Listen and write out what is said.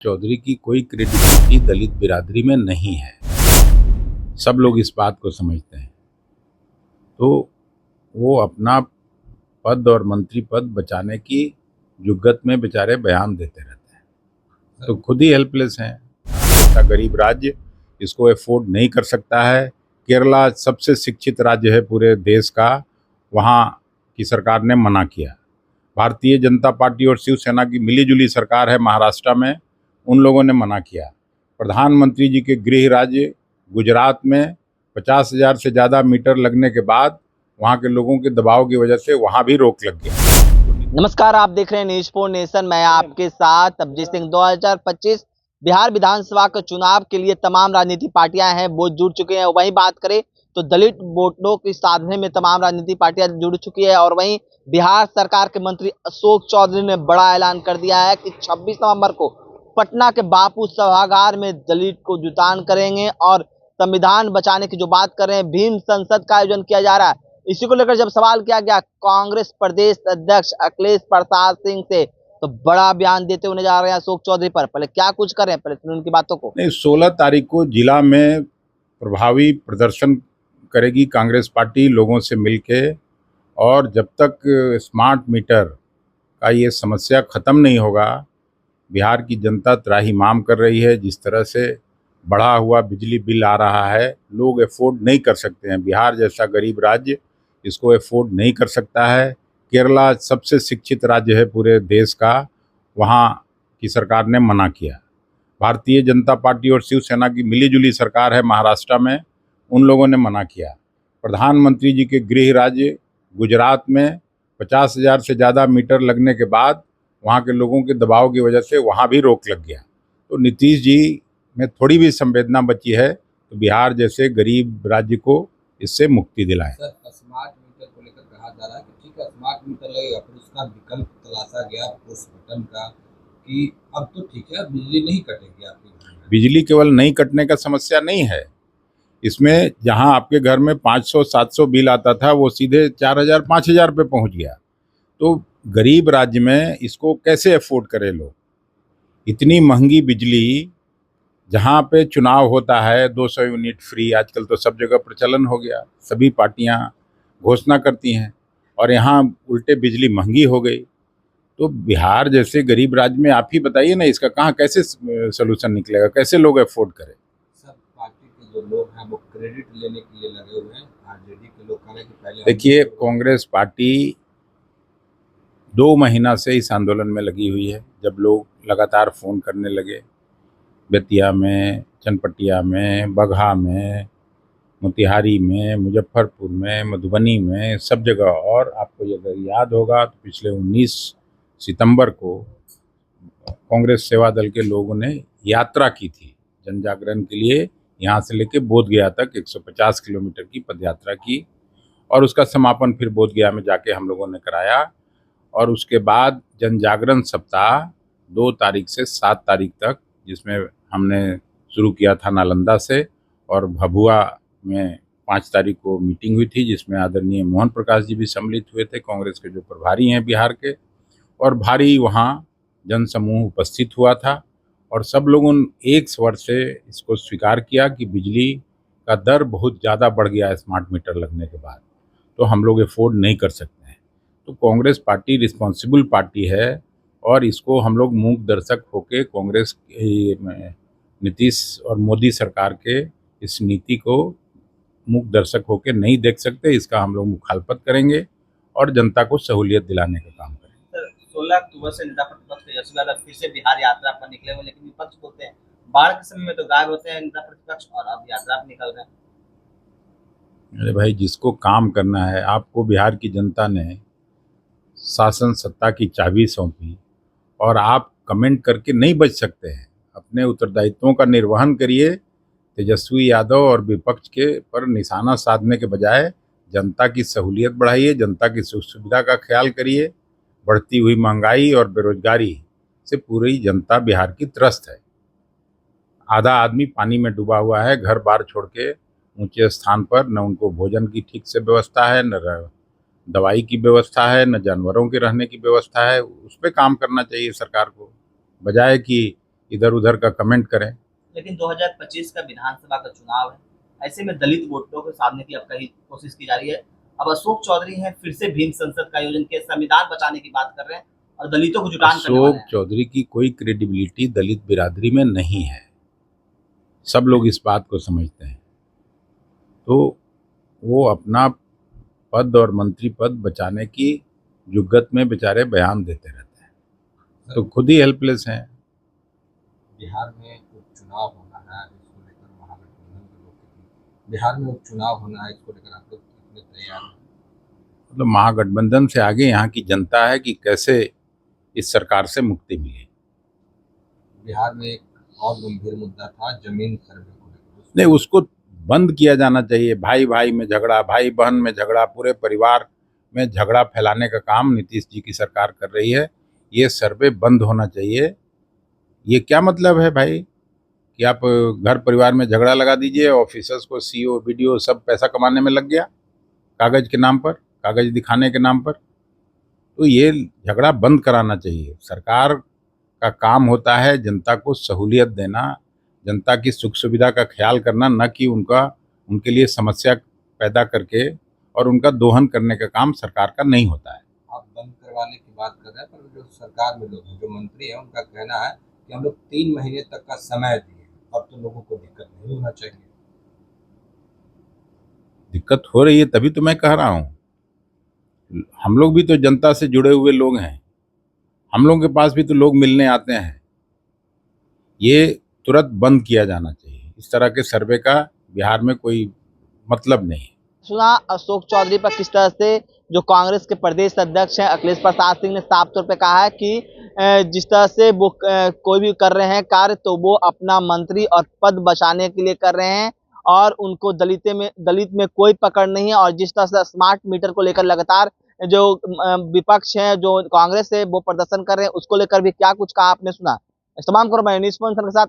चौधरी की कोई क्रेडिबिलिटी दलित बिरादरी में नहीं है। सब लोग इस बात को समझते हैं। तो वो अपना पद और मंत्री पद बचाने की जुग्गत में बेचारे बयान देते रहते हैं, तो खुद ही हेल्पलेस हैं। ऐसा गरीब राज्य इसको अफोर्ड नहीं कर सकता है। केरला सबसे शिक्षित राज्य है पूरे देश का, वहाँ की सरकार ने मना किया। भारतीय जनता पार्टी और शिवसेना की मिलीजुली सरकार है महाराष्ट्र में, उन लोगों ने मना किया। प्रधानमंत्री जी के गृह राज्य गुजरात में 50,000 से ज़्यादा मीटर लगने के बाद वहाँ के लोगों के दबाव की वजह से वहाँ भी रोक लग गया। नमस्कार, आप देख रहे हैं न्यूज फॉर नेशन। मैं आपके साथ अभिजीत सिंह। 2025 बिहार विधानसभा के चुनाव के लिए तमाम राजनीतिक पार्टियां हैं वो जुड़ चुके हैं। वहीं बात करें तो दलित वोटों की साधने में तमाम राजनीतिक पार्टियां जुड़ चुकी है। और वहीं बिहार सरकार के मंत्री अशोक चौधरी ने बड़ा ऐलान कर दिया है कि 26 नवंबर को पटना के बापू सभागार में दलित को जुटान करेंगे और संविधान बचाने की जो बात कर रहे हैं, भीम संसद का आयोजन किया जा रहा है। इसी को लेकर जब सवाल किया गया कांग्रेस प्रदेश अध्यक्ष अखिलेश प्रसाद सिंह से, तो बड़ा बयान देते हुए नजर आ रहे हैं अशोक चौधरी पर। पहले क्या कुछ कर रहे हैं, पहले सुनिए उनकी बातों को। नहीं, 16 तारीख को जिला में प्रभावी प्रदर्शन करेगी कांग्रेस पार्टी लोगों से मिलके, और जब तक स्मार्ट मीटर का ये समस्या ख़त्म नहीं होगा, बिहार की जनता त्राहिमाम कर रही है। जिस तरह से बढ़ा हुआ बिजली बिल आ रहा है, लोग अफोर्ड नहीं कर सकते हैं। बिहार जैसा गरीब राज्य इसको अफोर्ड नहीं कर सकता है। केरला सबसे शिक्षित राज्य है पूरे देश का, वहाँ की सरकार ने मना किया। भारतीय जनता पार्टी और शिवसेना की मिलीजुली सरकार है महाराष्ट्र में, उन लोगों ने मना किया। प्रधानमंत्री जी के गृह राज्य गुजरात में 50,000 से ज़्यादा मीटर लगने के बाद वहाँ के लोगों के दबाव की वजह से वहाँ भी रोक लग गया। तो नीतीश जी में थोड़ी भी संवेदना बची है तो बिहार जैसे गरीब राज्य को इससे मुक्ति दिलाएं। सर, स्मार्ट मीटर को लेकर कहा जा रहा है कि ठीक है स्मार्ट मीटर लगेगा, फिर उसका विकल्प तलाशा गया पुश बटन का कि अब तो ठीक है बिजली नहीं कटेगी आपके घर में। बिजली केवल नहीं कटने का समस्या नहीं है, इसमें जहां आपके घर में 500-700 बिल आता था वो सीधे 4,000-5,000 पे पहुंच गया। तो गरीब राज्य में इसको कैसे अफोर्ड करें लोग? इतनी महंगी बिजली, जहां पे चुनाव होता है 200 यूनिट फ्री, आजकल तो सब जगह प्रचलन हो गया, सभी पार्टियां घोषणा करती हैं, और यहाँ उल्टे बिजली महंगी हो गई। तो बिहार जैसे गरीब राज्य में आप ही बताइए ना, इसका कहाँ कैसे सोल्यूशन निकलेगा, कैसे लोग अफोर्ड करें? सब पार्टी के जो लोग हैं वो क्रेडिट लेने के लिए लगे हुए हैं। आरजेडी के लोग कह रहे हैं कि पहले देखिए, कांग्रेस पार्टी 2 महीना से इस आंदोलन में लगी हुई है। जब लोग लगातार फ़ोन करने लगे, बेतिया में, चनपटिया में, बगहा में, मोतिहारी में, मुजफ्फरपुर में, मधुबनी में, सब जगह। और आपको अगर याद होगा तो पिछले 19 सितंबर को कांग्रेस सेवा दल के लोगों ने यात्रा की थी जन जागरण के लिए, यहाँ से लेके बोधगया तक 150 किलोमीटर की पदयात्रा की, और उसका समापन फिर बोधगया में जाके हम लोगों ने कराया। और उसके बाद जन जागरण सप्ताह 2 तारीख से 7 तारीख तक, जिसमें हमने शुरू किया था नालंदा से, और भभुआ में 5 तारीख को मीटिंग हुई थी जिसमें आदरणीय मोहन प्रकाश जी भी सम्मिलित हुए थे, कांग्रेस के जो प्रभारी हैं बिहार के। और भारी वहाँ जनसमूह उपस्थित हुआ था, और सब लोगों ने एक स्वर से इसको स्वीकार किया कि बिजली का दर बहुत ज़्यादा बढ़ गया है स्मार्ट मीटर लगने के बाद, तो हम लोग अफोर्ड नहीं कर सकते हैं। तो कांग्रेस पार्टी रिस्पॉन्सिबल पार्टी है, और इसको हम लोग मूक दर्शक होके कांग्रेस नीतीश और मोदी सरकार के इस नीति को मूक दर्शक होके नहीं देख सकते। इसका हम लोग मुखालफत करेंगे और जनता को सहूलियत दिलाने का काम करेंगे। 16 अक्टूबर से नेता प्रतिपक्ष तेजस्वी यादव फिर से बिहार यात्रा पर निकले हुए, लेकिन विपक्ष बोलते हैं बाढ़ के समय में तो गायब होते हैं नेता प्रतिपक्ष, और अब यात्रा पर निकल रहे हैं। अरे भाई, जिसको काम करना है, आपको बिहार की जनता ने शासन सत्ता की चाबी सौंपी, और आप कमेंट करके नहीं बच सकते हैं। अपने उत्तरदायित्वों का निर्वहन करिए। तेजस्वी यादव और विपक्ष के पर निशाना साधने के बजाय जनता की सहूलियत बढ़ाइए, जनता की सुख सुविधा का ख्याल करिए। बढ़ती हुई महंगाई और बेरोजगारी से पूरी जनता बिहार की त्रस्त है। आधा आदमी पानी में डूबा हुआ है, घर बार छोड़ के ऊंचे स्थान पर। न उनको भोजन की ठीक से व्यवस्था है, न दवाई की व्यवस्था है, न जानवरों के रहने की व्यवस्था है। उस पर काम करना चाहिए सरकार को, बजाय कि इधर उधर का कमेंट करें। लेकिन 2025 का विधानसभा का चुनाव है, ऐसे में दलित वोटरों को साधने की अब कहीं कोशिश की जा रही है। अब अशोक चौधरी हैं, फिर से भीम संसद का आयोजन के संविधान बचाने की बात कर रहे हैं और दलितों को जुटान करने वाले अशोक हैं। चौधरी की कोई क्रेडिबिलिटी दलित बिरादरी में नहीं है, सब लोग इस बात को समझते हैं। तो वो अपना पद और मंत्री पद बचाने की जुग्गत में बेचारे बयान देते रहते हैं, तो खुद ही हेल्पलेस हैं। बिहार में उपचुनाव होना है, इसको लेकर महागठबंधन के लोग बिहार में उपचुनाव होना है, इसको लेकर आप लोग कितने तैयार हैं? मतलब महागठबंधन से आगे यहाँ की जनता है कि कैसे इस सरकार से मुक्ति मिले। बिहार में एक और गंभीर मुद्दा था जमीन सर्वे को लेकर, नहीं, उसको बंद किया जाना चाहिए। भाई भाई में झगड़ा, भाई बहन में झगड़ा, पूरे परिवार में झगड़ा फैलाने का काम नीतीश जी की सरकार कर रही है। ये सर्वे बंद होना चाहिए। ये क्या मतलब है भाई कि आप घर परिवार में झगड़ा लगा दीजिए, ऑफिसर्स को सीओ वीडियो सब पैसा कमाने में लग गया, कागज के नाम पर, कागज दिखाने के नाम पर। तो ये झगड़ा बंद कराना चाहिए। सरकार का काम होता है जनता को सहूलियत देना, जनता की सुख सुविधा का ख्याल करना, न कि उनके लिए समस्या पैदा करके और उनका दोहन करने का काम सरकार का नहीं होता है। आप बंद करवाने की बात कर रहे हैं, पर जो सरकार में लोग हैं, जो मंत्री हैं, उनका कहना है कि हम लोग 3 महीने तक का समय दिए, अब तो लोगों को दिक्कत नहीं होना चाहिए। दिक्कत हो रही है तभी तो मैं कह रहा हूँ। हम लोग भी तो जनता से जुड़े हुए लोग हैं, हम लोगों के पास भी तो लोग मिलने आते हैं। ये तुरंत बंद किया जाना चाहिए। इस तरह के सर्वे का बिहार में कोई मतलब नहीं है। सुना अशोक चौधरी पर किस तरह से जो कांग्रेस के प्रदेश अध्यक्ष हैं अखिलेश प्रसाद सिंह ने साफ तौर पे कहा है कि जिस तरह से वो कोई भी कर रहे हैं कार्य तो वो अपना मंत्री और पद बचाने के लिए कर रहे हैं और उनको दलित में कोई पकड़ नहीं है। और जिस तरह से स्मार्ट मीटर को लेकर लगातार जो विपक्ष है, जो कांग्रेस है, वो प्रदर्शन कर रहे हैं, उसको लेकर भी क्या कुछ कहा आपने सुना। इस तमाम खबरों में न्यूज़ के साथ